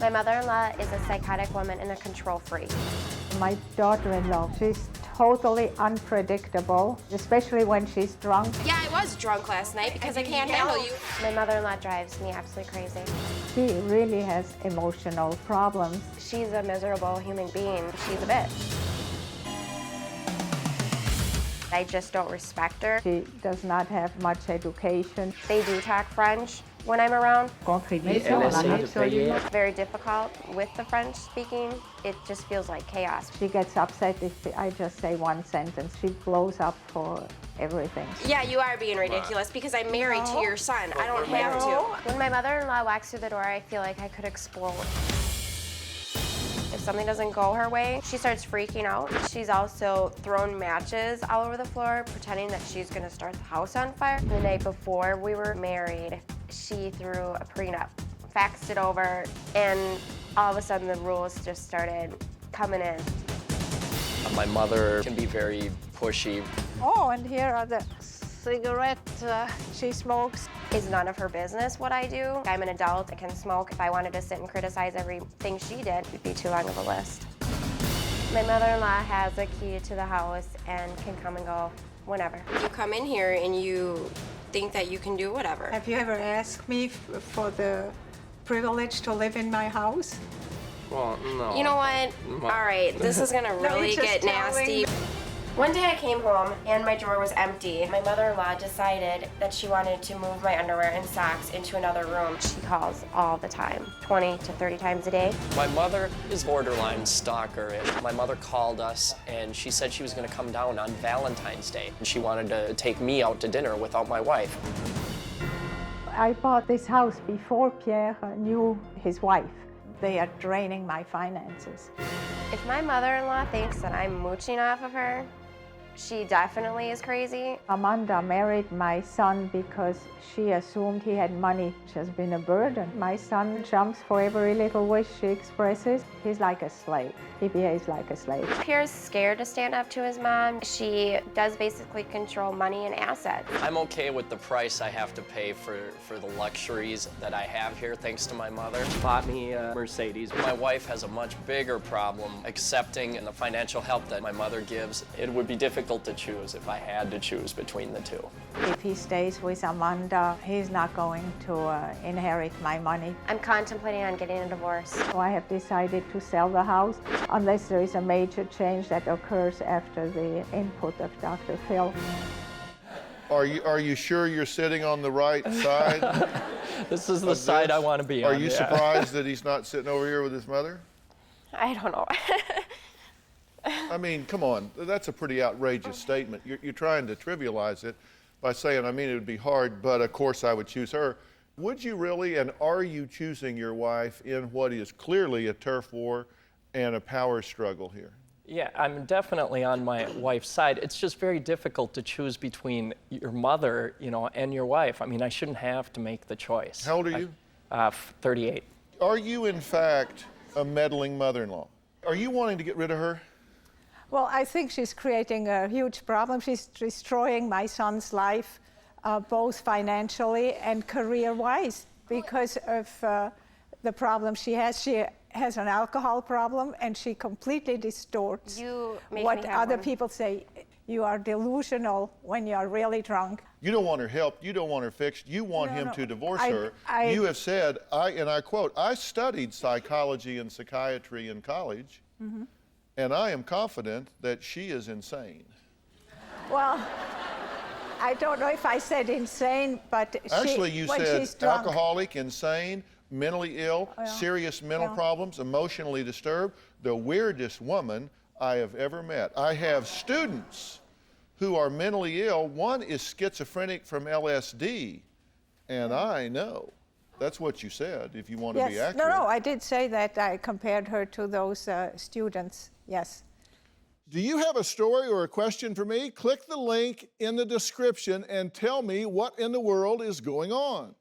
My mother-in-law is a psychotic woman and a control freak. My daughter-in-law, she's totally unpredictable, especially when she's drunk. Yeah, I was drunk last night because I can't handle you. My mother-in-law drives me absolutely crazy. She really has emotional problems. She's a miserable human being. She's a bitch. I just don't respect her. She does not have much education. They do talk French when I'm around. It's Very difficult with the French speaking. It just feels like chaos. She gets upset if I just say one sentence. She blows up for everything. Yeah, you are being ridiculous because I'm married to your son. I don't have to. When my mother-in-law walks through the door, I feel like I could explode. If something doesn't go her way, she starts freaking out. She's also thrown matches all over the floor, pretending that she's gonna start the house on fire. The night before we were married, she threw a prenup, faxed it over, and all of a sudden the rules just started coming in. My mother can be very pushy. Oh, and here are the cigarettes she smokes. It's none of her business what I do. I'm an adult, I can smoke. If I wanted to sit and criticize everything she did, it'd be too long of a list. My mother-in-law has a key to the house and can come and go whenever. You come in here and you think that you can do whatever. Have you ever asked me for the privilege to live in my house? Well, no. You know what? All right, this is gonna really get nasty. One day I came home and my drawer was empty. My mother-in-law decided that she wanted to move my underwear and socks into another room. She calls all the time, 20 to 30 times a day. My mother is borderline stalker-ish. My mother called us and she said she was gonna come down on Valentine's Day. She wanted to take me out to dinner without my wife. I bought this house before Pierre knew his wife. They are draining my finances. If my mother-in-law thinks that I'm mooching off of her, she definitely is crazy. Amanda married my son because she assumed he had money, which has been a burden. My son jumps for every little wish she expresses. He's like a slave. He behaves like a slave. Pierre's scared to stand up to his mom. She does basically control money and assets. I'm okay with the price I have to pay for the luxuries that I have here, thanks to my mother. She bought me a Mercedes. My wife has a much bigger problem accepting the financial help that my mother gives. It would be difficult to choose if I had to choose between the two. If he stays with Amanda, he's not going to inherit my money. I'm contemplating on getting a divorce. So I have decided to sell the house unless there is a major change that occurs after the input of Dr. Phil. Are you sure you're sitting on the right side? This is the side I want to be on. Are you surprised that he's not sitting over here with his mother? I don't know. I mean, come on, that's a pretty outrageous statement. You're trying to trivialize it by saying, I mean, it would be hard, but of course I would choose her. Would you really, and are you choosing your wife in what is clearly a turf war and a power struggle here? Yeah, I'm definitely on my wife's side. It's just very difficult to choose between your mother, and your wife. I mean, I shouldn't have to make the choice. How old are you? 38. Are you, in fact, a meddling mother-in-law? Are you wanting to get rid of her? Well, I think she's creating a huge problem. She's destroying my son's life, both financially and career-wise, because of the problem she has. She has an alcohol problem, and she completely distorts what other people say. You are delusional when you are really drunk. You don't want her helped. You don't want her fixed. You want him to divorce her. You have said, and I quote, I studied psychology and psychiatry in college, and I am confident that she is insane. Well, I don't know if I said insane, but actually, you said drunk, alcoholic, insane, mentally ill, serious mental problems, emotionally disturbed, the weirdest woman I have ever met. I have students who are mentally ill. One is schizophrenic from LSD, and I know. That's what you said, if you want to be accurate. No, I did say that. I compared her to those students, yes. Do you have a story or a question for me? Click the link in the description and tell me what in the world is going on.